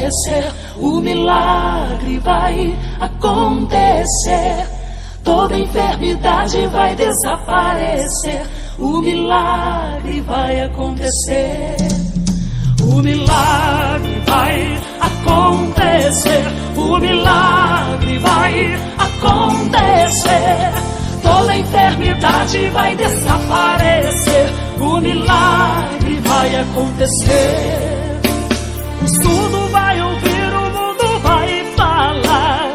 acontecer, o milagre vai acontecer. Toda enfermidade vai desaparecer, o milagre vai acontecer. O milagre vai acontecer, o milagre vai acontecer. Toda enfermidade vai desaparecer, o milagre vai acontecer. O surdo vai ouvir, o mundo vai falar,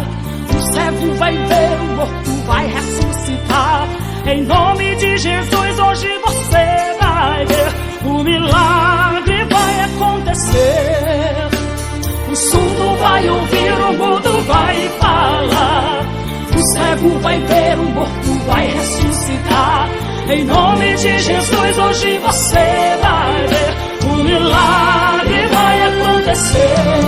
o cego vai ver, o morto vai ressuscitar. Em nome de Jesus hoje você vai ver, o milagre vai acontecer. O surdo vai ouvir, o mundo vai falar, o cego vai ver, o morto vai ressuscitar. Em nome de Jesus hoje você vai ver, o milagre vai acontecer.